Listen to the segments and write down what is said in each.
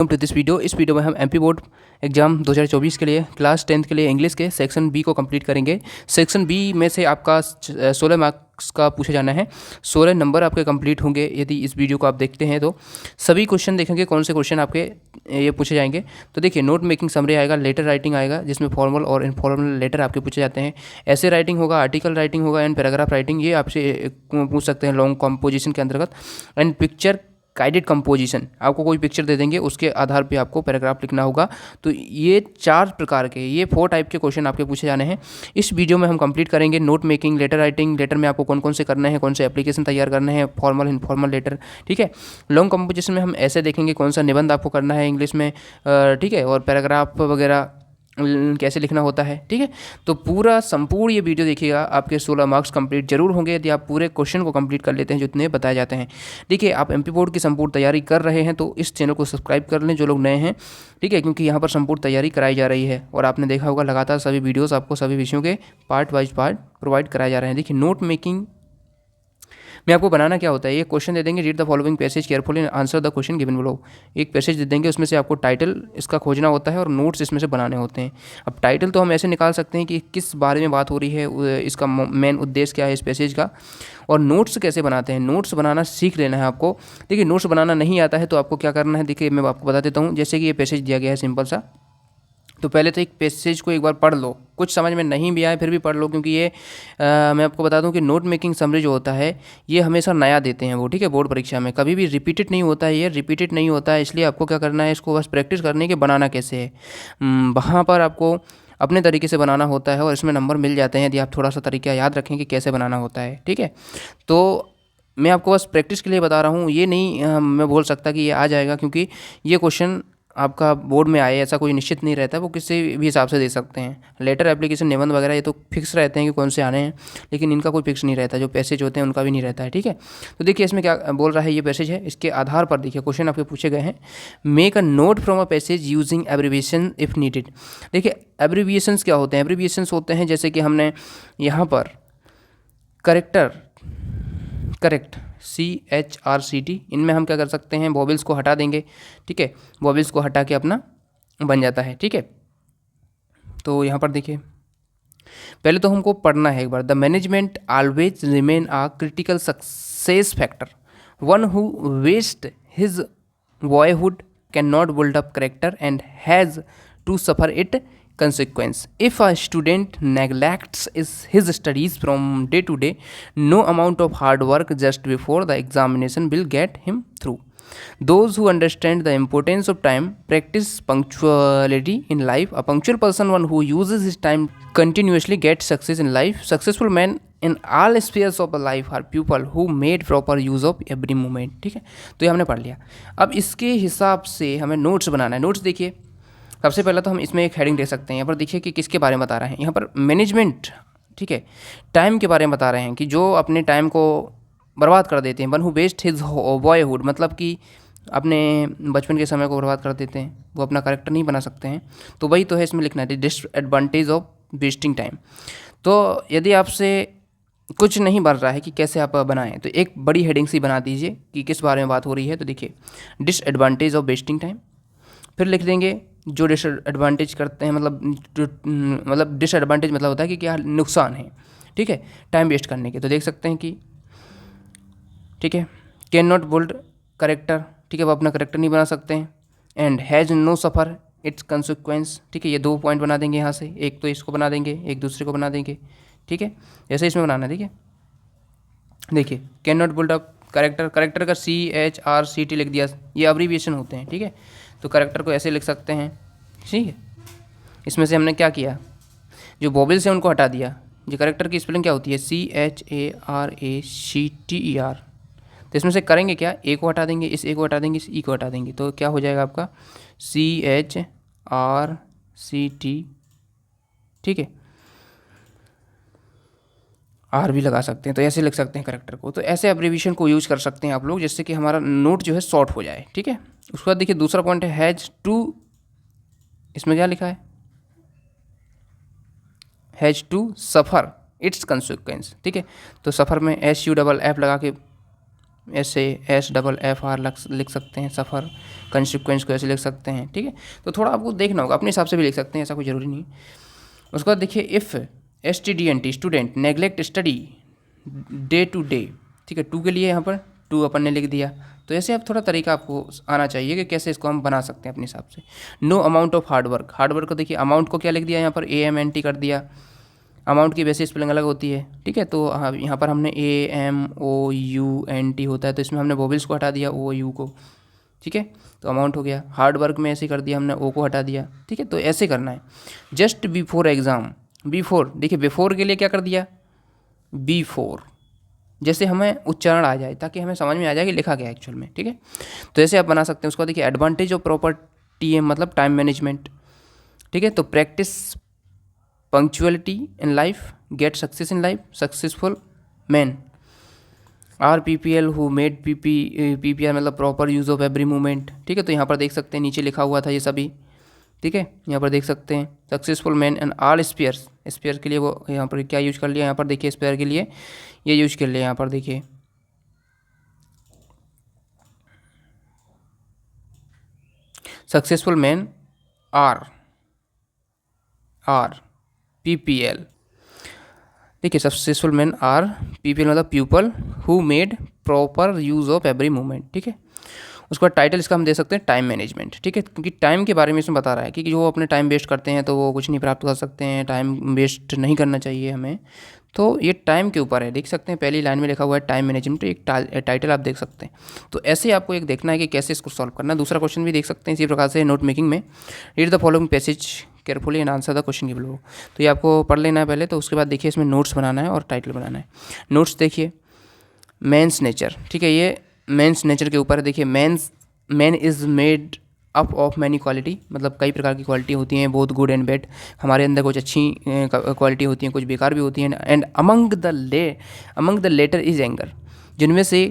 To this video. इस video में हम एमपी बोर्ड एग्जाम 2024 के लिए क्लास 10th के लिए इंग्लिश के सेक्शन बी को कंप्लीट करेंगे। सेक्शन बी में से आपका 16 मार्क्स का पूछा जाना है। 16 नंबर आपके कंप्लीट होंगे यदि इस वीडियो को आप देखते हैं तो। सभी क्वेश्चन देखेंगे कौन से क्वेश्चन आपके ये पूछे जाएंगे। तो देखिए, नोट मेकिंग समरी आएगा, लेटर राइटिंग आएगा जिसमें फॉर्मल और इनफॉर्मल लेटर आपके पूछे जाते हैं, ऐसे राइटिंग होगा, आर्टिकल राइटिंग होगा एंड पैराग्राफ राइटिंग, ये आपसे पूछ सकते हैं लॉन्ग कॉम्पोजिशन के अंतर्गत। एंड पिक्चर गाइडेड कंपोजिशन, आपको कोई पिक्चर दे देंगे उसके आधार पे आपको पैराग्राफ लिखना होगा। तो ये 4 प्रकार के, ये 4 टाइप के क्वेश्चन आपके पूछे जाने हैं। इस वीडियो में हम कंप्लीट करेंगे note making, letter writing, letter में आपको कौन कौन से करने हैं, कौन से एप्लीकेशन तैयार करने हैं, फॉर्मल इनफॉर्मल लेटर, ठीक है। लॉन्ग कंपोजिशन में हम ऐसे देखेंगे कौन सा निबंध आपको करना है इंग्लिश में, ठीक है, और पैराग्राफ वगैरह कैसे लिखना होता है, ठीक है। तो पूरा संपूर्ण ये वीडियो देखिएगा, आपके 16 मार्क्स कंप्लीट जरूर होंगे यदि आप पूरे क्वेश्चन को कंप्लीट कर लेते हैं जितने बताए जाते हैं। देखिए, आप एमपी बोर्ड की संपूर्ण तैयारी कर रहे हैं तो इस चैनल को सब्सक्राइब कर लें जो लोग नए हैं, ठीक है, क्योंकि यहाँ पर संपूर्ण तैयारी कराई जा रही है और आपने देखा होगा लगातार सभी वीडियोज़ आपको सभी विषयों के पार्ट वाइज पार्ट प्रोवाइड कराए जा रहे हैं। देखिए, नोट मेकिंग में आपको बनाना क्या होता है, ये क्वेश्चन दे देंगे, read the following passage carefully answer the question given below. एक पैसेज दे देंगे, उसमें से आपको टाइटल इसका खोजना होता है और नोट्स इसमें से बनाने होते हैं। अब टाइटल तो हम ऐसे निकाल सकते हैं कि किस बारे में बात हो रही है, इसका मेन उद्देश्य क्या है इस पैसेज का। और नोट्स कैसे बनाते हैं, नोट्स बनाना सीख लेना है आपको। देखिए, नोट्स बनाना नहीं आता है तो आपको क्या करना है, देखिए मैं आपको बता देता हूँ। जैसे कि ये पैसेज दिया गया है सिंपल सा, तो पहले तो एक पैसेज को एक बार पढ़ लो, कुछ समझ में नहीं भी आए फिर भी पढ़ लो, क्योंकि ये मैं आपको बता दूं कि नोट मेकिंग समरी जो होता है ये हमेशा नया देते हैं वो, ठीक है। बोर्ड परीक्षा में कभी भी रिपीटेड नहीं होता है, ये रिपीटेड नहीं होता है, इसलिए आपको क्या करना है, इसको बस प्रैक्टिस करने के बनाना कैसे है, वहाँ पर आपको अपने तरीके से बनाना होता है और इसमें नंबर मिल जाते हैं यदि आप थोड़ा सा तरीका याद रखें कि कैसे बनाना होता है, ठीक है। तो मैं आपको बस प्रैक्टिस के लिए बता रहा हूँ, ये नहीं मैं बोल सकता कि ये आ जाएगा, क्योंकि ये क्वेश्चन आपका बोर्ड में आए ऐसा कोई निश्चित नहीं रहता, वो किसी भी हिसाब से दे सकते हैं। लेटर, एप्लीकेशन, निबंध वगैरह ये तो फिक्स रहते हैं कि कौन से आने हैं, लेकिन इनका कोई फिक्स नहीं रहता, जो पैसेज होते हैं उनका भी नहीं रहता है, ठीक है। तो देखिए इसमें क्या बोल रहा है, ये पैसेज है, इसके आधार पर देखिए क्वेश्चन आपके पूछे गए हैं। Make a note from a passage using abbreviation if needed. देखिए, एब्रीविएशंस क्या होते हैं, एब्रीविएशंस होते हैं जैसे कि हमने यहाँ पर करेक्ट CHRCT, इनमें हम क्या कर सकते हैं, वॉवेल्स को हटा देंगे, ठीक है। वॉवेल्स को हटा के अपना बन जाता है, ठीक है। तो यहाँ पर देखिए, पहले तो हमको पढ़ना है एक बार। The management always remain a critical success factor, one who waste his boyhood can not build up character and has to suffer it consequence. If a student neglects his studies from day to day, no amount of hard work just before the examination will get him through. Those who understand the importance of time practice punctuality in life. A punctual person, one who uses his time continuously, gets success in life. Successful men in all spheres of life are people who made proper use of every moment. ठीक है, तो ये हमने पढ़ लिया। अब इसके हिसाब से हमें नोट्स बनाना है। नोट्स देखिए, सबसे पहले तो हम इसमें एक हेडिंग दे सकते हैं। यहाँ पर देखिए कि किसके बारे में बता रहे हैं, यहाँ पर मैनेजमेंट, ठीक है, टाइम के बारे में बता रहे हैं कि जो अपने टाइम को बर्बाद कर देते हैं। One who waste his boyhood, मतलब कि अपने बचपन के समय को बर्बाद कर देते हैं, वो अपना करेक्टर नहीं बना सकते हैं। तो वही तो है इसमें लिखना है, डिसएडवांटेज ऑफ वेस्टिंग टाइम। तो यदि आपसे कुछ नहीं बन रहा है कि कैसे आप बनाएं, तो एक बड़ी हेडिंग सी बना दीजिए कि किस बारे में बात हो रही है। तो देखिए, डिसएडवांटेज ऑफ वेस्टिंग टाइम, फिर लिख देंगे जो डिसएडवांटेज करते हैं, मतलब डिसएडवांटेज मतलब होता है कि क्या नुकसान है, ठीक है, टाइम वेस्ट करने के। तो देख सकते हैं कि, ठीक है, कैन नॉट बिल्ड करेक्टर, ठीक है, वो अपना करेक्टर नहीं बना सकते हैं। And has no suffer its consequence, ठीक है, ये 2 पॉइंट बना देंगे यहाँ से, एक तो इसको बना देंगे, एक दूसरे को बना देंगे, ठीक है, जैसे इसमें बनाना है। देखिए can not build up character, character का CHRCT लिख दिया, ये अब्रीविएशन होते हैं, ठीक है। तो करेक्टर को ऐसे लिख सकते हैं, ठीक है। इसमें से हमने क्या किया, जो वोवेल्स हैं उनको हटा दिया। ये करेक्टर की स्पेलिंग क्या होती है, CHARACTER। तो इसमें से करेंगे क्या, ए को हटा देंगे, इस ए को हटा देंगे, इस ई को हटा देंगे, तो क्या हो जाएगा आपका CHRCT, ठीक है। आर भी लगा सकते हैं, तो ऐसे लिख सकते हैं करेक्टर को। तो ऐसे अब्रीविएशन को यूज कर सकते हैं आप लोग, जिससे कि हमारा नोट जो है शॉर्ट हो जाए, ठीक है। उसके बाद देखिए दूसरा पॉइंट है हैज़ टू, इसमें क्या लिखा है, has to suffer its consequence, ठीक है। तो सफ़र में SUFF लगा के ऐसे SFFR लिख सकते हैं, सफ़र। कंसिक्वेंस को ऐसे लिख सकते हैं, ठीक है। तो थोड़ा आपको देखना होगा, अपने हिसाब से भी लिख सकते हैं, ऐसा कोई ज़रूरी नहीं। उसके बाद देखिए if STDNT student neglect study day to day, ठीक है। टू के लिए यहाँ पर टू अपन ने लिख दिया। तो ऐसे आप थोड़ा तरीका आपको आना चाहिए कि कैसे इसको हम बना सकते हैं अपने हिसाब से। नो अमाउंट ऑफ हार्डवर्क को देखिए अमाउंट को क्या लिख दिया यहाँ पर AMNT कर दिया। अमाउंट की वैसे स्पेलिंग अलग होती है, ठीक है। तो हाँ यहाँ पर हमने AMOUNT होता है, तो इसमें हमने वोवेल्स को हटा दिया, OU को, ठीक है। तो अमाउंट हो गया। हार्ड वर्क में ऐसे कर दिया हमने, O को हटा दिया, ठीक है। तो ऐसे करना है। जस्ट बिफोर एग्ज़ाम, बिफोर देखिए बिफोर के लिए क्या कर दिया, B4, जैसे हमें उच्चारण आ जाए, ताकि हमें समझ में आ जाए कि लिखा गया एक्चुअल में, ठीक है। तो ऐसे आप बना सकते हैं। उसको देखिए एडवांटेज ऑफ प्रॉपर TM मतलब टाइम मैनेजमेंट, ठीक है। तो practice punctuality in life, get success in life, successful man are PPL who made PPR मतलब proper use of every movement, ठीक है। तो यहाँ पर देख सकते हैं नीचे लिखा हुआ था ये सभी, ठीक है। यहाँ पर देख सकते हैं successful man and all spares, spare के लिए वो यहाँ पर क्या यूज कर लिया, यहाँ पर देखिए स्पेयर के लिए ये यूज कर लिया, यहाँ पर देखिए सक्सेसफुल मैन आर PPL, देखिए सक्सेसफुल मैन आर PPL मतलब people who made proper use of every movement, ठीक है। उसके बाद टाइटल इसका हम दे सकते हैं टाइम मैनेजमेंट, ठीक है। क्योंकि टाइम के बारे में इसमें बता रहा है कि जो अपने टाइम वेस्ट करते हैं तो वो कुछ नहीं प्राप्त कर सकते हैं, टाइम वेस्ट नहीं करना चाहिए हमें। तो ये टाइम के ऊपर है, देख सकते हैं पहली लाइन में लिखा हुआ है टाइम मैनेजमेंट, एक टाइटल आप देख सकते हैं। तो ऐसे आपको एक देखना है कि कैसे इसको सॉल्व करना है। दूसरा क्वेश्चन भी देख सकते हैं इसी प्रकार से नोट मेकिंग में। Read the following passage carefully and answer the question given below. तो ये आपको पढ़ लेना है पहले, तो उसके बाद देखिए इसमें नोट्स बनाना है और टाइटल बनाना है। नोट्स देखिए मैंस नेचर, ठीक है। ये मैंस नेचर के ऊपर है। देखिए man is made up of many quality, मतलब कई प्रकार की क्वालिटी होती हैं, बहुत गुड एंड बैड। हमारे अंदर कुछ अच्छी क्वालिटी होती हैं, कुछ बेकार भी होती हैं। And among the letter is anger, जिनमें से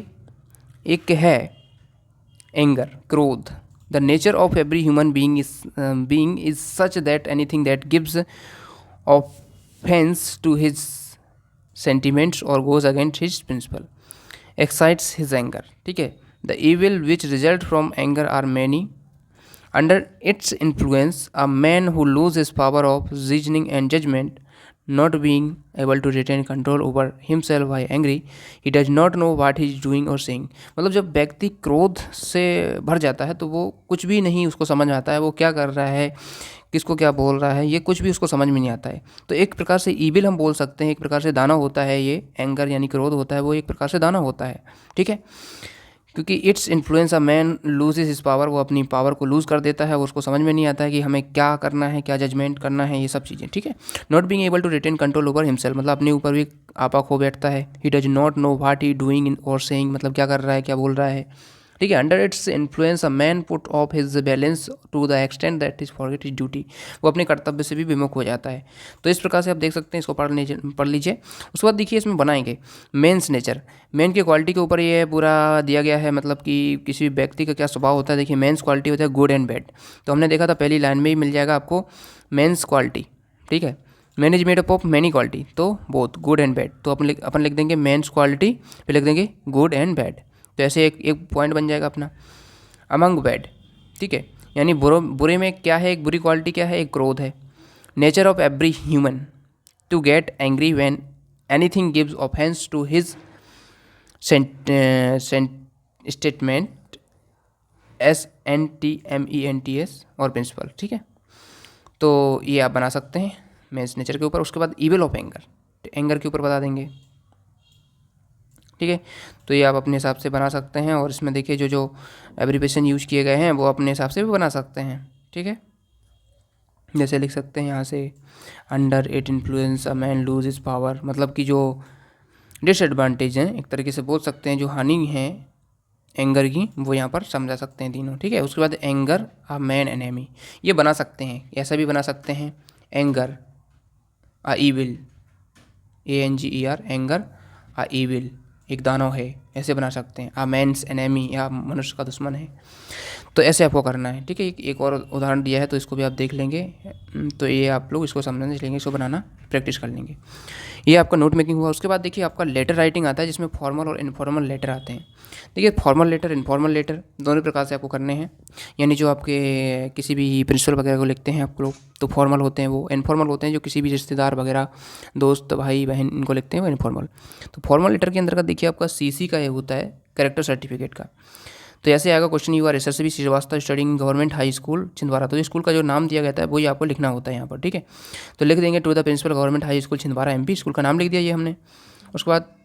एक है एंगर, क्रोध। The nature of every human being is such that anything that gives offence to his sentiments और goes against his principle excites his anger, ठीक है। The evil which result from anger are many. Under its influence, a man who loses power of reasoning and judgment, not being able to retain control over himself while angry, he does not know what he is doing or saying. मतलब जब व्यक्ति क्रोध से भर जाता है तो वो कुछ भी नहीं उसको समझ में आता है, वो क्या कर रहा है, किसको क्या बोल रहा है, ये कुछ भी उसको समझ में नहीं आता है। तो एक प्रकार से ईविल हम बोल सकते हैं, एक प्रकार से दाना होता है ये एंगर, यानी क्रोध होता है वो एक प्रकार से दाना होता है, ठीक है। क्योंकि it's influence a man loses his power, वो अपनी पावर को लूज़ कर देता है, वो उसको समझ में नहीं आता है कि हमें क्या करना है, क्या जजमेंट करना है, ये सब चीज़ें, ठीक है। Not being able to retain control over himself, मतलब अपने ऊपर भी आपा खो बैठता है। He does not know what he doing in और सेइंग, मतलब क्या कर रहा है, क्या बोल रहा है, ठीक है। Under its influence a man put of his balance to the extent that is forget his duty, वो अपने कर्तव्य से भी विमुख हो जाता है। तो इस प्रकार से आप देख सकते हैं, इसको पढ़ लीजिए। उसके बाद देखिए इसमें बनाएंगे मेंस नेचर, मेन की क्वालिटी के ऊपर ये पूरा दिया गया है, मतलब कि किसी व्यक्ति का क्या स्वभाव होता है। देखिए मेंस क्वालिटी होता है गुड एंड बैड, तो हमने देखा था पहली लाइन में ही मिल जाएगा आपको मेंस क्वालिटी, ठीक है। Man is made up of many quality, तो बोथ गुड एंड बैड, तो अपन लिख देंगे मेंस क्वालिटी, फिर लिख देंगे गुड एंड बैड। तो ऐसे एक पॉइंट बन जाएगा अपना। अमंग बैड, ठीक है, यानी बुरे में क्या है, एक बुरी क्वालिटी क्या है, एक क्रोध है। Nature of every human to get angry when anything gives offence to his statement SNTMENTS और प्रिंसिपल, ठीक है। तो ये आप बना सकते हैं मेंस नेचर के ऊपर। उसके बाद ईविल ऑफ एंगर, एंगर के ऊपर बता देंगे, ठीक है। तो ये आप अपने हिसाब से बना सकते हैं। और इसमें देखिए जो एब्रीविएशन यूज किए गए हैं वो अपने हिसाब से भी बना सकते हैं, ठीक है। जैसे लिख सकते हैं यहाँ से under it influence a man lose is power, मतलब कि जो डिसएडवांटेज हैं एक तरीके से बोल सकते हैं, जो हानि है एंगर की, वो यहाँ पर समझा सकते हैं तीनों, ठीक है। उसके बाद एंगर अ मैन एनेमी, ये बना सकते हैं, ऐसा भी बना सकते हैं एंगर अ ईविल, ANGER, एंगर अ ईविल, एक दानव है, ऐसे बना सकते हैं, आ मैंस एनेमी या मनुष्य का दुश्मन है, तो ऐसे आपको करना है। ठीक है, एक और उदाहरण दिया है तो इसको भी आप देख लेंगे, तो ये आप लोग इसको समझ लेंगे, इसको बनाना प्रैक्टिस कर लेंगे। ये आपका नोट मेकिंग हुआ। उसके बाद देखिए आपका लेटर राइटिंग आता है, जिसमें फॉर्मल और इनफॉर्मल लेटर आते हैं। देखिए फॉर्मल लेटर इनफॉर्मल लेटर दोनों प्रकार से आपको करने हैं, यानी जो आपके किसी भी प्रिंसिपल वगैरह को लिखते हैं आप लोग तो फॉर्मल होते हैं, वो इनफॉर्मल होते हैं जो किसी भी रिश्तेदार वगैरह दोस्त भाई बहन इनको लिखते हैं वो इनफॉर्मल। तो फॉर्मल लेटर के अंतर्गत देखिए आपका सीसी का ये होता है, कैरेक्टर सर्टिफिकेट का। तो ऐसे आएगा question, you are Yashasvi Shrivastava studying government high school Chhindwara. तो स्कूल का जो नाम दिया गया है वही आपको लिखना होता है यहाँ पर। ठीक है, तो लिख देंगे to the principal government high school Chhindwara MP, school का नाम लिख दिया ये हमने। उसके बाद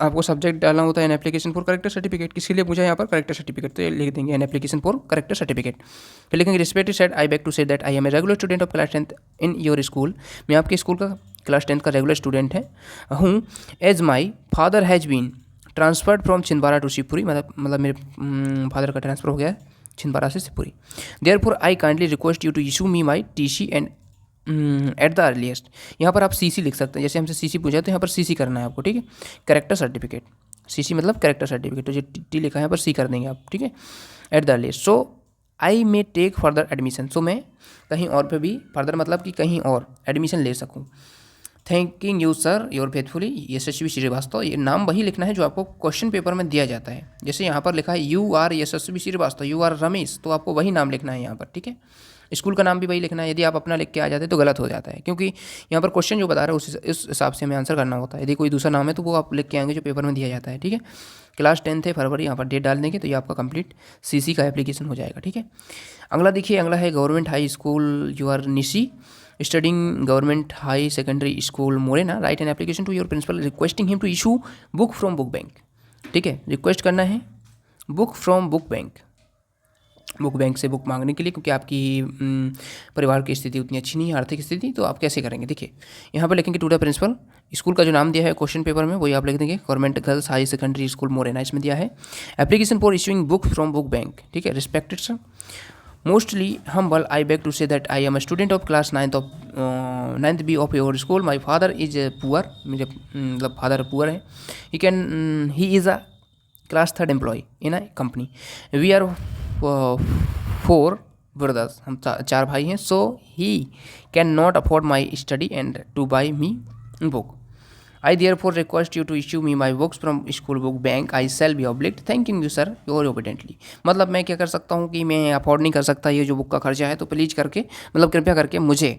आपको सब्जेक्ट डालना होता है N application for character certificate, किसके लिए पूछा है यहाँ पर करेक्टर सर्टिफिकेट, तो ये लिख देंगे an application for character certificate. फिर लिखेंगे respected sir I beg to say that I am a regular student of class 10th in your school. मैं आपके स्कूल का क्लास 10th का रेगुलर स्टूडेंट है हूँ। As my father has been transferred from Chhindwara to Shivpuri, मतलब मेरे father का transfer हो गया है छिंदवाड़ा से Shivpuri. Therefore I kindly request you to issue me my TC and at the earliest. यहाँ पर आप सीसी लिख सकते हैं, जैसे हमसे सीसी पूछा तो यहाँ पर सीसी करना है आपको। ठीक है, कैरेक्टर सर्टिफिकेट, सीसी मतलब कैरेक्टर सर्टिफिकेट, तो जो टी लिखा है यहाँ पर सी कर देंगे आप। ठीक है, at the earliest. So I may take further admission, so मैं कहीं और पे भी फर्दर मतलब कि कहीं और एडमिशन ले सकूँ। Thanking you sir your faithfully Yashasvi Shrivastava. ये नाम वही लिखना है जो आपको क्वेश्चन पेपर में दिया जाता है। जैसे यहाँ पर लिखा है you are Yashasvi Shrivastava, you are Ramesh, तो आपको वही नाम लिखना है यहाँ पर। ठीक है, स्कूल का नाम भी वही लिखना है। यदि आप अपना लिख के आ जाते तो गलत हो जाता है, क्योंकि यहाँ पर क्वेश्चन जो बता रहा है उस हिसाब से हमें आंसर करना होता है। यदि कोई दूसरा नाम है तो वो आप लिख के आएंगे जो पेपर में दिया जाता है। ठीक है, क्लास 10th है फरवरी, यहाँ पर डेट डाल देंगे तो ये आपका कंप्लीट सीसी का एप्लीकेशन हो जाएगा। ठीक है, अगला देखिए, अगला है government high school you are Nishi studying government high secondary school Morena, right an application to your principal requesting him to issue book from book bank. ठीक है, रिक्वेस्ट करना है book from book bank, book bank से book मांगने के लिए, क्योंकि आपकी परिवार की स्थिति उतनी अच्छी नहीं है, आर्थिक स्थिति, तो आप कैसे करेंगे। देखिए यहाँ पर लिखेंगे टू द प्रिंसिपल, स्कूल का जो नाम दिया है क्वेश्चन पेपर में वही आप लिख देंगे, government girls high secondary school Morena, इसमें दिया है application for issuing book from book bank. ठीक है, respected sir, mostly humble I beg to say that I am a student of class 9th B of your school. My father is poor, मेरे मतलब father poor है। he is a class 3rd employee in a company. We are 4 brothers, हम 4 भाई हैं। So he cannot afford my study and to buy me book. I therefore request you to issue me my books from school book bank. I shall be obliged. Thanking you sir, your obediently. मतलब मैं क्या कर सकता हूँ कि मैं afford नहीं कर सकता ये जो बुक का खर्चा है, तो प्लीज़ करके मतलब कृपया करके मुझे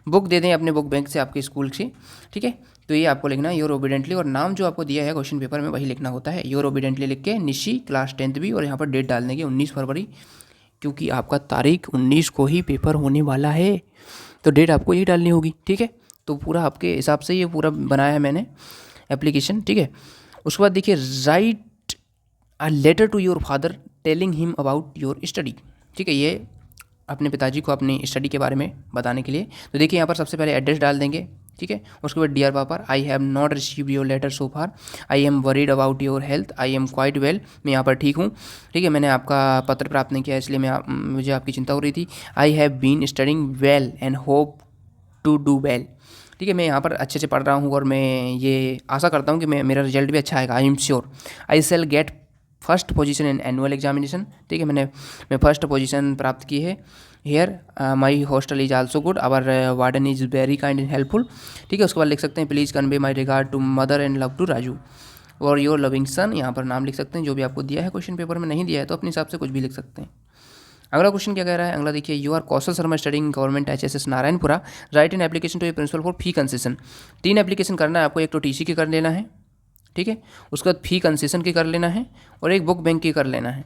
बुक दे दें अपने बुक बैंक से, आपके स्कूल से। ठीक है, तो ये आपको लिखना है योर ओबीडेंटली, और नाम जो आपको दिया है क्वेश्चन पेपर में वही लिखना होता है, योर ओबीडेंटली लिख के निशी क्लास 10th भी, और यहाँ पर डेट डाल देंगे 19 फरवरी, क्योंकि आपका तारीख 19 को ही पेपर होने वाला है, तो डेट आपको यही डालनी होगी। ठीक है, तो पूरा आपके हिसाब से ये पूरा बनाया है मैंने एप्लीकेशन। ठीक है, उसके बाद देखिए right a letter to your father telling him about your study. ठीक है, ये अपने पिताजी को अपनी स्टडी के बारे में बताने के लिए। तो देखिए यहाँ पर सबसे पहले एड्रेस डाल देंगे। ठीक है, उसके बाद dear papa I have not received your letter so far, I am worried about your health, I am quite well, मैं यहाँ पर ठीक हूँ। ठीक है, मैंने आपका पत्र प्राप्त नहीं किया इसलिए मुझे आपकी चिंता हो रही थी। I have been studying well and hope to do well. ठीक है, मैं यहाँ पर अच्छे से पढ़ रहा हूँ और मैं ये आशा करता हूँ कि मेरा रिजल्ट भी अच्छा आएगा। I am sure I shall get first position in annual examination. ठीक है, मैं फर्स्ट पोजीशन प्राप्त की है। Here my hostel is also good, our warden is very kind and helpful. ठीक है, उसके बाद लिख सकते हैं please convey my regard to mother and love to Raju और योर लविंग सन। यहाँ पर नाम लिख सकते हैं जो भी आपको दिया है क्वेश्चन पेपर में, नहीं दिया है तो अपने हिसाब से कुछ भी लिख सकते हैं। अगला क्वेश्चन क्या कह रहा है, अगला देखिए, you are Kaushal Sharma studying government HSS Narayanpura, right an application to a principal for fee concession. 3 application करना है आपको, एक तो टीसी की कर लेना है। ठीक है, उसके बाद फी कंसेशन की कर लेना है और एक बुक बैंक की कर लेना है।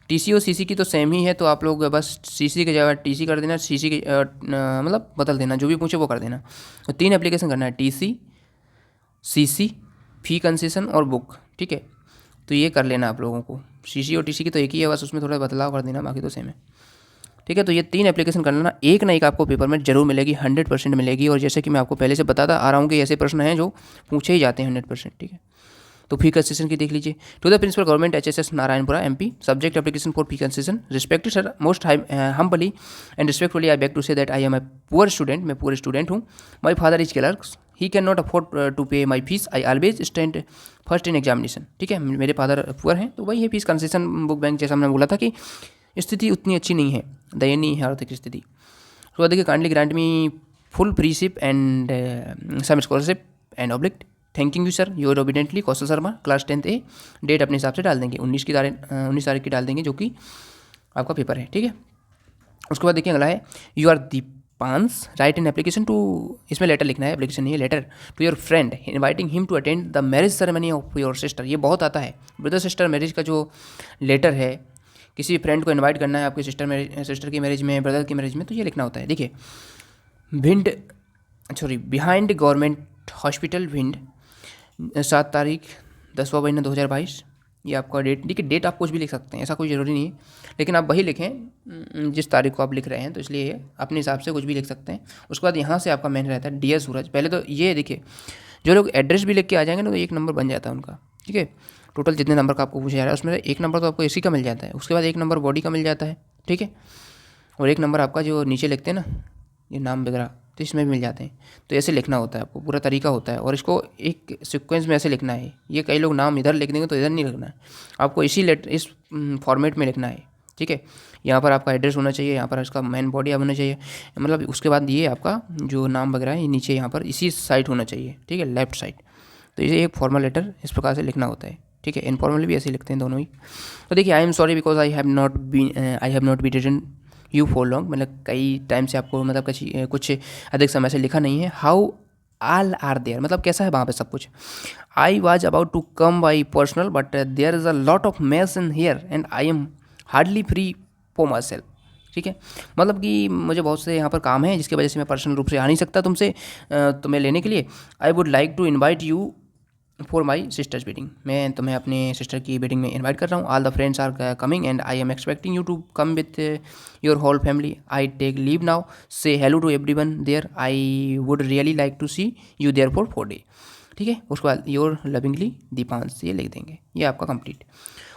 टीसी और सीसी की तो सेम ही है, तो आप लोग बस सीसी की जगह टीसी कर देना, सीसी की मतलब बदल देना, जो भी पूछे वो कर देना। तो 3 एप्लीकेशन करना है, टीसी, सीसी, फी कंसेशन और बुक। ठीक है, तो ये कर लेना आप लोगों को। सीसी और टीसी की तो एक ही है, बस उसमें थोड़ा बदलाव कर देना, बाकी तो सेम है। ठीक है, तो ये 3 एप्लीकेशन कर लेना, एक ना एक आपको पेपर में जरूर मिलेगी, 100% मिलेगी। और जैसे कि मैं आपको पहले से बताता आ रहा हूँ कि ऐसे प्रश्न हैं जो पूछे ही जाते हैं 100%। ठीक है, तो फी कंसेशन की देख लीजिए, to the principal government HSS Narayanpura MP, subject application for fee concession. Respected sir, most humbly and respectfully I beg to say that I am a poor student, मैं पुअर स्टूडेंट हूँ। My father is clerk he can not afford to pay my fees, I always stand first in examination. ठीक है, मेरे father poor हैं, तो वही है fees concession book bank, जैसा हमने बोला था कि स्थिति उतनी अच्छी नहीं है, दयनीय है आर्थिक स्थिति। तो देखिए, kindly grant me full freeship and some scholarship and oblige, thanking you sir, your obediently Kaushal Sharma, class 10th A। Date अपने हिसाब से डाल देंगे, 19 तारीख की डाल देंगे, जो कि आपका पेपर है। ठीक है, उसके बाद देखिए अगला है, you are Deepansh, right in application to, इसमें लेटर लिखना है, एप्लीकेशन नहीं है, letter to your friend inviting him to attend the marriage ceremony of your sister. ये बहुत आता है, ब्रदर सिस्टर मैरिज का जो लेटर है, किसी फ्रेंड को इनवाइट करना है आपकी सिस्टर की मैरिज में, ब्रदर की मैरिज में, तो ये लिखना होता है। देखिए, बिहाइंड गवर्नमेंट हॉस्पिटल भिंड, 7 तारीख 10वां महीना 2022, ये आपका डेट। देखिए, डेट आप कुछ भी लिख सकते हैं, ऐसा कोई ज़रूरी नहीं है, लेकिन आप वही लिखें जिस तारीख को आप लिख रहे हैं, तो इसलिए अपने हिसाब से कुछ भी लिख सकते हैं। उसके बाद यहाँ से आपका मेन रहता है डियर सूरज। पहले तो ये देखिए, जो लोग एड्रेस भी लिख के आ जाएंगे ना, तो 1 नंबर बन जाता है उनका। ठीक है, टोटल जितने नंबर का आपको पूछा जा रहा है उसमें से 1 नंबर तो आपको इसी का मिल जाता है, उसके बाद 1 नंबर बॉडी का मिल जाता है। ठीक है, और 1 नंबर आपका जो नीचे लिखते हैं ना, ये नाम वगैरह, तो इसमें भी मिल जाते हैं। तो ऐसे लिखना होता है आपको, पूरा तरीका होता है, और इसको एक सीक्वेंस में ऐसे लिखना है। ये कई लोग नाम इधर लिख देंगे, तो इधर नहीं लिखना है आपको, इस फॉर्मेट में लिखना है। ठीक है, यहाँ पर आपका एड्रेस होना चाहिए, यहाँ पर इसका मेन बॉडी होना चाहिए, मतलब उसके बाद ये आपका जो नाम वगैरह है ये नीचे यहाँ पर इसी साइड होना चाहिए। ठीक है, लेफ्ट साइड। तो ये एक फॉर्मल लेटर इस प्रकार से लिखना होता है। ठीक है, इनफॉर्मल भी ऐसे लिखते हैं दोनों ही। तो देखिए, I am sorry because I have not be written you for long, मतलब कई टाइम से आपको, मतलब कुछ अधिक समय से लिखा नहीं है। हाउ ऑल आर देयर, मतलब कैसा है वहाँ पे सब कुछ। I was about to come by personal but there is a lot of mess in here and I am hardly free for myself. ठीक है, मतलब कि मुझे बहुत से यहाँ पर काम है, जिसकी वजह से मैं पर्सनल रूप से आ नहीं सकता तुमसे, तुम्हें लेने के लिए। I would like to invite you for my sister's wedding, मैं तुम्हें अपने सिस्टर की वेडिंग में इनवाइट कर रहा हूँ। All the friends are coming and I am expecting you to come with your whole family. I take leave now, say hello to everyone there, I would really like to see you there for 4 days। ठीक है, उसके बाद your lovingly Deepansh, ये लिख देंगे, ये आपका complete.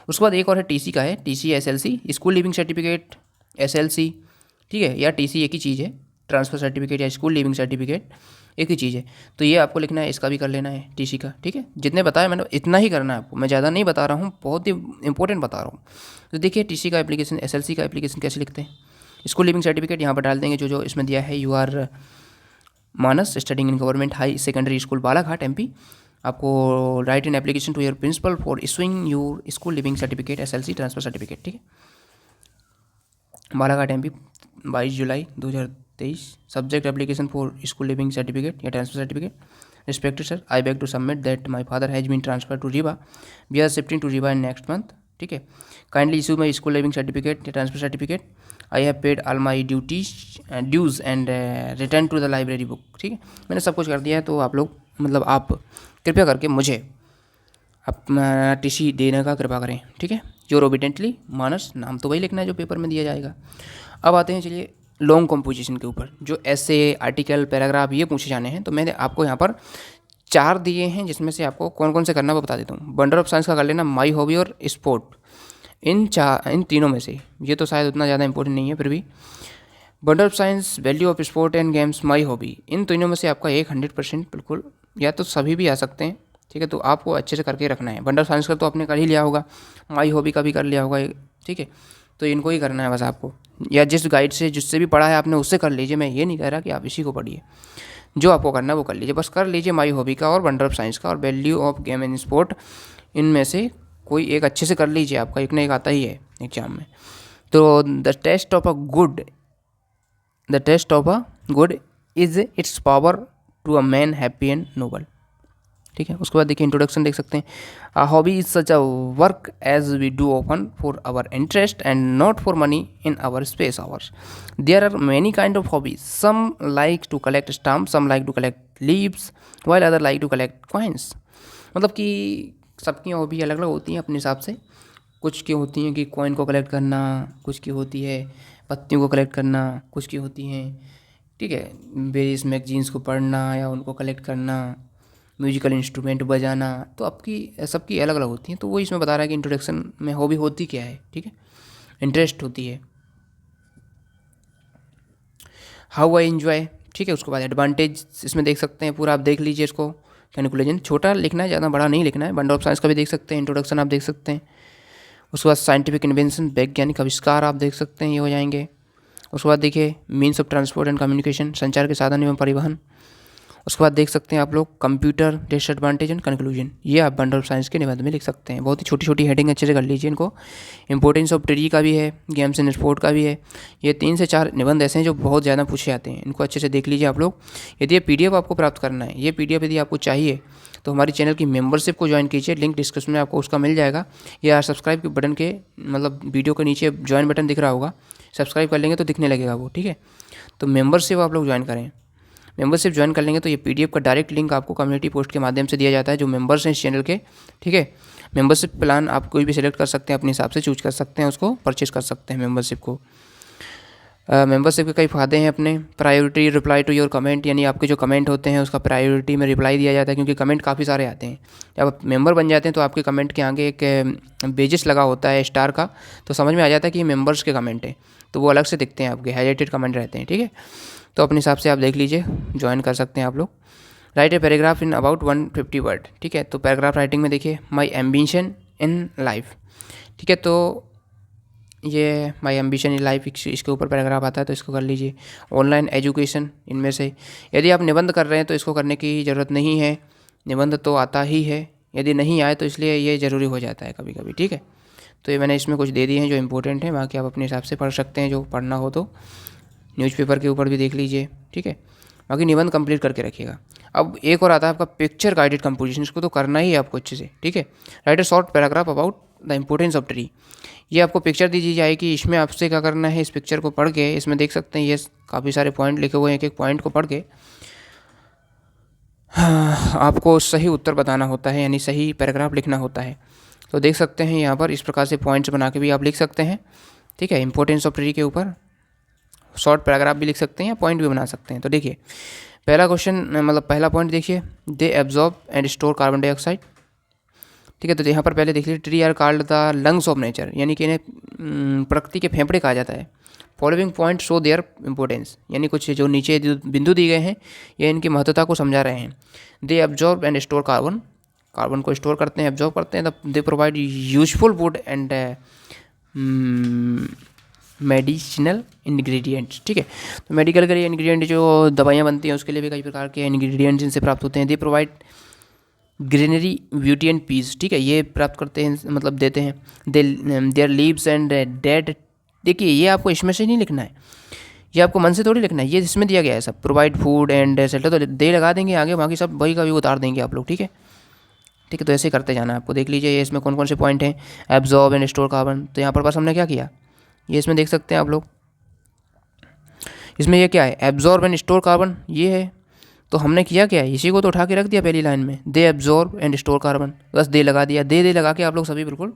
उसके बाद एक और है टीसी का है, TC SLC, school leaving certificate SLC। ठीक है, या टीसी एक ही चीज़ है, ट्रांसफ़र सर्टिफिकेट या स्कूल लिविंग सर्टिफिकेट एक ही चीज़ है, तो ये आपको लिखना है, इसका भी कर लेना है टीसी का। ठीक है, जितने बताया मैंने इतना ही करना है आपको, मैं ज़्यादा नहीं बता रहा हूँ, बहुत ही इंपॉर्टेंट बता रहा हूँ। तो देखिए, टीसी का एप्लीकेशन, SLC का एप्लीकेशन कैसे लिखते हैं। स्कूल लिविंग सर्टिफिकेट यहाँ पर डाल देंगे, जो इसमें दिया है, you are Manas studying in government high secondary school Balaghat MP। आपको write in application to your principal for issuing your school leaving certificate SLC transfer certificate. ठीक है, Balaghat MP 22 July 2023। Subject application for school leaving certificate या transfer certificate. Respected sir, I beg to submit that my father has been transfer to Rewa, we are shifting to Rewa in next month. ठीक है, kindly issue my school leaving certificate या transfer certificate. I have paid all my dues and return to the library book. ठीक है, मैंने सब कुछ कर दिया है, तो आप लोग, मतलब आप कृपया करके मुझे अपना टीसी देने का कृपा करें। ठीक है, योर ओबिडेंटली मानस, नाम तो वही लिखना है जो पेपर में दिया जाएगा। अब आते हैं चलिए लॉन्ग कंपोजिशन के ऊपर, जो ऐसे, आर्टिकल, पैराग्राफ ये पूछे जाने हैं। तो मैंने आपको यहाँ पर 4 दिए हैं, जिसमें से आपको कौन कौन से करना है वो बता देता हूँ। बंडल ऑफ साइंस का कर लेना, माई हॉबी और स्पोर्ट, इन तीनों में से, ये तो शायद उतना ज़्यादा इंपॉर्टेंट नहीं है, फिर भी bundle of science, value of sport and games, my hobby, इन तीनों में से आपका 100% बिल्कुल, या तो सभी भी आ सकते हैं। ठीक है, तो आपको अच्छे से करके रखना है। बंडल ऑफ साइंस का तो आपने कर ही लिया होगा, माई हॉबी का भी कर लिया होगा। ठीक है, तो इनको ही करना है बस आपको, या जिस गाइड से, जिससे भी पढ़ा है आपने, उससे कर लीजिए। मैं ये नहीं कह रहा कि आप इसी को पढ़िए, जो आपको करना है वो कर लीजिए, बस कर लीजिए माई हॉबी का और बंडल ऑफ साइंस का और value of game and sport, इनमें से कोई एक अच्छे से कर लीजिए, आपका एक ना एक आता ही है एग्जाम में। तो the test of a good is its power to a man happy and noble. ठीक है, उसके बाद देखिए इंट्रोडक्शन देख सकते हैं। A hobby is such a work as we do often for our interest and not for money in our spare hours. There are many kind of hobbies, some like to collect stamp, some like to collect leaves, while other like to collect coins. मतलब कि सबकी hobby अलग अलग होती हैं अपने हिसाब से। कुछ की होती हैं कि कॉइन को कलेक्ट करना, कुछ की होती है पत्तियों को कलेक्ट करना, कुछ की होती हैं, ठीक है, वेरियस मैगजीन्स को पढ़ना या उनको कलेक्ट करना, म्यूजिकल इंस्ट्रूमेंट बजाना। तो आपकी सबकी अलग अलग होती हैं। तो वो इसमें बता रहा है कि इंट्रोडक्शन में हॉबी होती क्या है। ठीक है, इंटरेस्ट होती है। हाउ आई एंजॉय ठीक है। उसके बाद एडवांटेज इसमें देख सकते हैं, पूरा आप देख लीजिए इसको। कंक्लूजन छोटा लिखना है, ज़्यादा बड़ा नहीं लिखना है। बंडल ऑफ साइंस का भी देख सकते हैं, इंट्रोडक्शन आप देख सकते हैं। उसके बाद साइंटिफिक इन्वेंशन, वैज्ञानिक आविष्कार आप देख सकते हैं, ये हो जाएंगे। उसके बाद देखिए means of transport and communication, संचार के साधन एवं परिवहन। उसके बाद देख सकते हैं आप लोग कंप्यूटर, डिसएडवांटेज एंड कंक्लूजन, ये आप बंडल ऑफ साइंस के निबंध में लिख सकते हैं। बहुत ही छोटी छोटी हेडिंग अच्छे से कर लीजिए इनको। इंपॉर्टेंस ऑफ ट्री का भी है, गेम्स एंड स्पोर्ट का भी है। ये 3 से 4 निबंध ऐसे हैं जो बहुत ज़्यादा पूछे जाते हैं, इनको अच्छे से देख लीजिए आप लोग। यदि ये PDF आपको प्राप्त करना है, ये PDF यदि आपको चाहिए तो हमारी चैनल की मेंबरशिप को ज्वाइन कीजिए, लिंक डिस्क्रिप्शन में आपको उसका मिल जाएगा, या सब्सक्राइब के बटन के मतलब वीडियो के नीचे ज्वाइन बटन दिख रहा होगा, सब्सक्राइब कर लेंगे तो दिखने लगेगा वो, ठीक है। तो मेंबरशिप आप लोग ज्वाइन करें। मेंबरशिप ज्वाइन कर लेंगे तो ये PDF का डायरेक्ट लिंक आपको कम्युनिटी पोस्ट के माध्यम से दिया जाता है, जो मेंबर्स हैं इस चैनल के, ठीक है। मेंबरशिप प्लान आप कोई भी सिलेक्ट कर सकते हैं, अपने हिसाब से चूज कर सकते हैं, उसको परचेज कर सकते हैं मेंबरशिप को। मेंबरशिप के कई फ़ायदे हैं अपने। Priority reply to your comment, यानी आपके जो कमेंट होते हैं उसका प्रायोरिटी में रिप्लाई दिया जाता है, क्योंकि कमेंट काफ़ी सारे आते हैं। जब आप मेंबर बन जाते हैं तो आपके कमेंट के आगे एक बेजिस लगा होता है स्टार का, तो समझ में आ जाता है कि ये मेंबर्स के कमेंट हैं, तो वो अलग से दिखते हैं, आपके हाईलाइटेड कमेंट रहते हैं, ठीक है। तो अपने हिसाब से आप देख लीजिए, ज्वाइन कर सकते हैं आप लोग। Right a paragraph in about 150 word, ठीक है। तो पैराग्राफ राइटिंग में देखिए माई एम्बिशन इन लाइफ, ठीक है। तो ये माई एम्बिशन इन लाइफ, इसके ऊपर पैराग्राफ आता है, तो इसको कर लीजिए। ऑनलाइन एजुकेशन, इनमें से यदि आप निबंध कर रहे हैं तो इसको करने की ज़रूरत नहीं है, निबंध तो आता ही है। यदि नहीं आए तो इसलिए ये ज़रूरी हो जाता है कभी कभी, ठीक है। तो ये मैंने इसमें कुछ दे दिए हैं जो इंपॉर्टेंट हैं, बाकी आप अपने हिसाब से पढ़ सकते हैं, जो पढ़ना हो तो न्यूज़पेपर के ऊपर भी देख लीजिए, ठीक है। बाकी निबंध कंप्लीट करके रखिएगा। अब एक और आता है आपका पिक्चर गाइडेड कंपोजिशन, इसको तो करना ही है आपको अच्छे से, ठीक है। Right a short paragraph about the importance of tree, ये आपको पिक्चर दी जाएगी, इसमें आपसे क्या करना है, इस पिक्चर को पढ़ के, इसमें देख सकते हैं ये काफ़ी सारे पॉइंट लिखे हुए हैं, एक एक पॉइंट को पढ़ के आपको सही उत्तर बताना होता है, यानी सही पैराग्राफ लिखना होता है। तो देख सकते हैं यहाँ पर इस प्रकार से पॉइंट्स बना के भी आप लिख सकते हैं, ठीक है। इंपॉर्टेंस ऑफ ट्री के ऊपर शॉर्ट पैराग्राफ भी लिख सकते हैं या पॉइंट भी बना सकते हैं। तो देखिए पहला क्वेश्चन, मतलब पहला पॉइंट देखिए, they absorb and store carbon dioxide, ठीक है। तो यहाँ पर पहले देख लीजिए, tree are called the lungs of nature, यानी कि इन्हें प्रकृति के फेफड़े कहा जाता है। Following point show their importance, यानी कुछ जो नीचे बिंदु दिए गए हैं ये इनकी महत्वता को समझा रहे हैं। दे absorb and store carbon, carbon को स्टोर करते हैं, एब्जॉर्ब करते हैं। They provide useful food and medicinal ingredients, ठीक है। तो मेडिकल के लिए इंग्रेडिएंट जो दवाइयाँ बनती हैं उसके लिए भी कई प्रकार के इंग्रेडिएंट्स इनसे प्राप्त होते हैं। They provide greenery beauty and peace, ठीक है, ये प्राप्त करते हैं, मतलब देते हैं। देयर लीव्स एंड डेड, देखिए ये आपको इसमें से नहीं लिखना है, ये आपको मन से थोड़ी लिखना है, ये इसमें दिया गया है सब। प्रोवाइड फूड एंड शेल्टर, तो दे लगा देंगे आगे, बाकी सब वही का भी उतार देंगे आप लोग, ठीक है। ठीक है, तो ऐसे करते जाना है आपको। देख लीजिए ये इसमें कौन कौन से पॉइंट हैं। एब्जॉर्ब एंड स्टोर कार्बन, तो यहाँ पर बस हमने क्या किया, ये इसमें देख सकते हैं आप लोग, इसमें ये क्या है, एब्जॉर्ब एंड स्टोर कार्बन, ये है। तो हमने किया क्या है, इसी को तो उठा के रख दिया पहली लाइन में, दे एब्जॉर्ब एंड स्टोर कार्बन, बस दे लगा दिया। दे लगा के आप लोग सभी बिल्कुल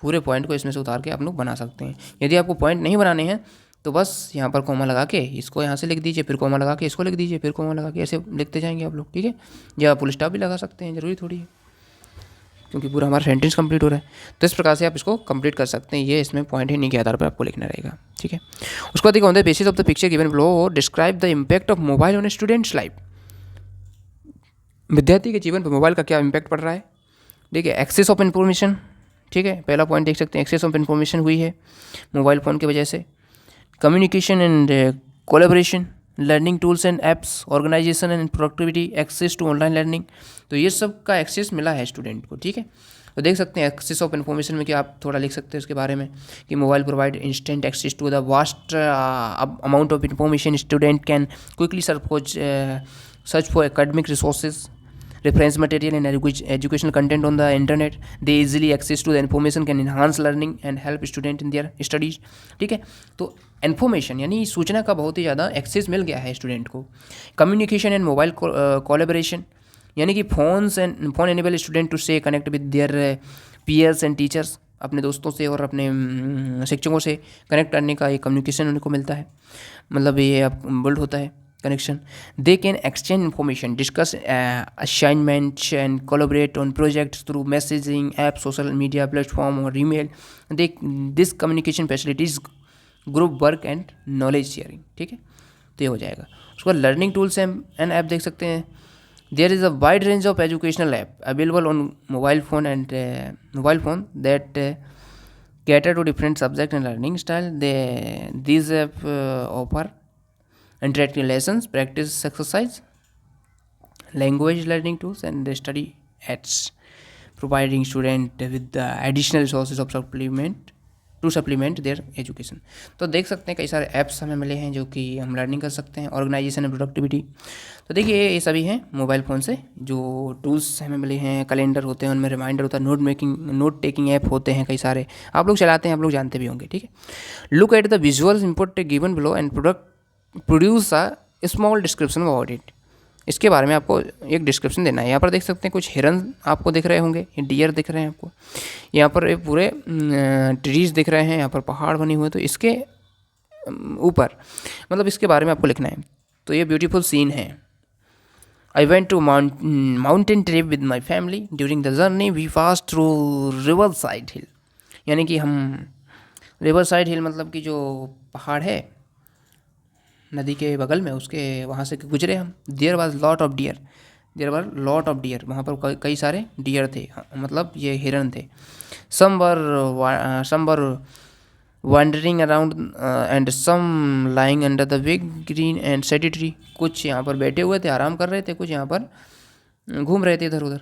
पूरे पॉइंट को इसमें से उतार के आप लोग बना सकते हैं। यदि आपको पॉइंट नहीं बनाने हैं तो बस यहाँ पर कॉमा लगा के इसको यहाँ से लिख दीजिए, फिर कॉमा लगा के इसको लिख दीजिए, फिर कॉमा लगा के ऐसे लिखते जाएंगे आप लोग, ठीक है। या फुल स्टॉप भी लगा सकते हैं, जरूरी थोड़ी है, क्योंकि पूरा हमारा सेंटेंस कंप्लीट हो रहा है। तो इस प्रकार से आप इसको कंप्लीट कर सकते हैं। ये इसमें पॉइंट ही नहीं के आधार पर आपको लिखना रहेगा, ठीक है। उसके बाद देखो, on the basis of the picture given below describe the impact of mobile on students life, विद्यार्थी के जीवन पर मोबाइल का क्या इम्पैक्ट पड़ रहा है। देखिए एक्सेस ऑफ इन्फॉर्मेशन, ठीक है, पहला पॉइंट देख सकते हैं, एक्सेस ऑफ इन्फॉर्मेशन हुई है मोबाइल फ़ोन की वजह से। Communication and collaboration, learning tools and apps, organisation and productivity, access to online learning, तो ये सब का एक्सेस मिला है स्टूडेंट को, ठीक है। तो देख सकते हैं एक्सेस ऑफ इन्फॉर्मेशन में कि आप थोड़ा लिख सकते हैं उसके बारे में कि mobile provide instant access to the vast amount of information, student can quickly search for academic resources, reference material and educational content on the internet. They easily access to the information can enhance learning and help student in their studies, ठीक है। तो information यानी सूचना का बहुत ही ज़्यादा access मिल गया है स्टूडेंट को। कम्युनिकेशन एंड मोबाइल कोलैबोरेशन, यानी कि phone enable student to stay connect with their peers and teachers, अपने दोस्तों से और अपने शिक्षकों से कनेक्ट करने का एक कम्युनिकेशन उनको मिलता है, मतलब ये अब बिल्ड होता है connection. They can exchange information, discuss assignments and collaborate on projects through messaging apps, social media platform or email. This communication facilities group work and knowledge sharing, ठीक है। तो ये हो जाएगा। उसके बाद लर्निंग टूल्स एंड ऐप देख सकते हैं। There is a wide range of educational app available on mobile phone that cater to different subject and learning style. These app offer interactive lessons, practice exercise, language learning tools, and the study aids, providing student with the additional resources of supplement their education. तो देख सकते हैं कई सारे apps हमें मिले हैं जो कि हम लर्निंग कर सकते हैं, ऑर्गेनाइजेशन एंड प्रोडक्टिविटी। तो देखिए ये सभी हैं मोबाइल फ़ोन से जो टूल्स हमें मिले हैं। कैलेंडर होते हैं, उनमें रिमाइंडर होता है, नोट टेकिंग ऐप होते हैं कई सारे, आप लोग चलाते हैं, आप लोग जानते भी होंगे, ठीक है। Look at the visuals input given below and produce a small description about it. इसके बारे में आपको एक डिस्क्रिप्शन देना है। यहाँ पर देख सकते हैं कुछ हिरन आपको दिख रहे होंगे, डियर दिख रहे हैं आपको, यहाँ पर एक पूरे ट्रीज दिख रहे हैं, यहाँ पर पहाड़ बने हुए, तो इसके ऊपर मतलब इसके बारे में आपको लिखना है। तो ये ब्यूटीफुल सीन है। I went to mountain trip with my family during the journey we pass through river side hill, यानी कि हम रिवर साइड हिल मतलब कि जो पहाड़ है नदी के बगल में, उसके वहाँ से गुजरे हम। There were lot of deer, वहाँ पर कई सारे डियर थे, मतलब ये हिरन थे। सम वर wandering around and some lying under the big green and shady tree, कुछ यहाँ पर बैठे हुए थे, आराम कर रहे थे, कुछ यहाँ पर घूम रहे थे इधर उधर।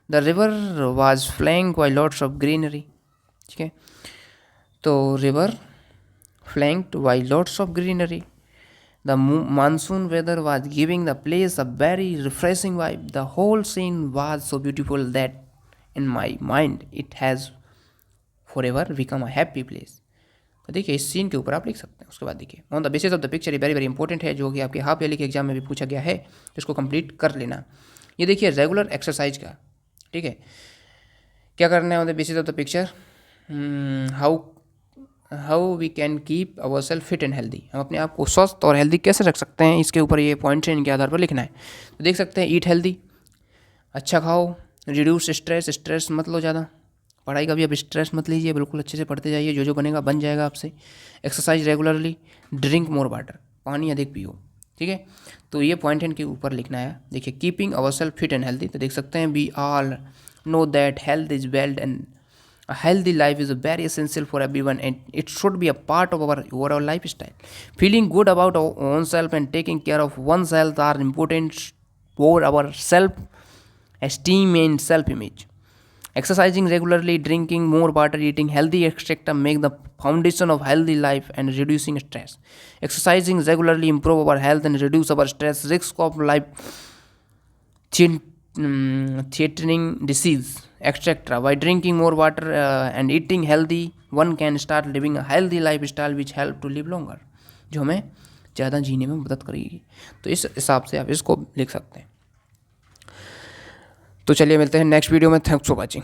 The river was flanked by lots of greenery, ठीक है। तो river flanked by lots of greenery. The monsoon weather was giving the place a very refreshing vibe. The whole scene was so beautiful that in my mind it has forever become a happy place. तो देखिए इस scene के ऊपर आप लिख सकते हैं। उसके बाद देखिए on the basis of the picture, ये वेरी वेरी इंपॉर्टेंट है, जो कि आपके हाफ ईयरली के एग्जाम में भी पूछा गया है, इसको कंप्लीट कर लेना। ये देखिए रेगुलर एक्सरसाइज का, ठीक है, क्या करना है on the basis of the picture, how we can keep our self fit and healthy, हम अपने आप को स्वस्थ और हेल्दी कैसे रख सकते हैं, इसके ऊपर ये पॉइंट्स हैं, इनके आधार पर लिखना है। तो देख सकते हैं ईट हेल्दी, अच्छा खाओ, रिड्यूस स्ट्रेस मत लो ज़्यादा, पढ़ाई का भी अब स्ट्रेस मत लीजिए, बिल्कुल अच्छे से पढ़ते जाइए, जो बनेगा बन जाएगा आपसे। Exercise regularly, drink more water, पानी अधिक पियो, ठीक है। तो ये पॉइंट इनके ऊपर लिखना है। देखिए keeping our self fit and healthy, तो देख सकते हैं we all know that health is wealth and a healthy life is very essential for everyone and it should be a part of our overall lifestyle. Feeling good about our own self and taking care of one's health are important for our self esteem and self image. Exercising regularly, drinking more water, eating healthy etc. make the foundation of healthy life and reducing stress. Exercising regularly improve our health and reduce our stress risk of life threatening disease etc. By drinking more water and eating healthy, one can start living a healthy lifestyle which help to live longer, जो हमें ज़्यादा जीने में मदद करेगी। तो इस हिसाब से आप इसको लिख सकते हैं। तो चलिए मिलते हैं नेक्स्ट वीडियो में। Thanks for watching.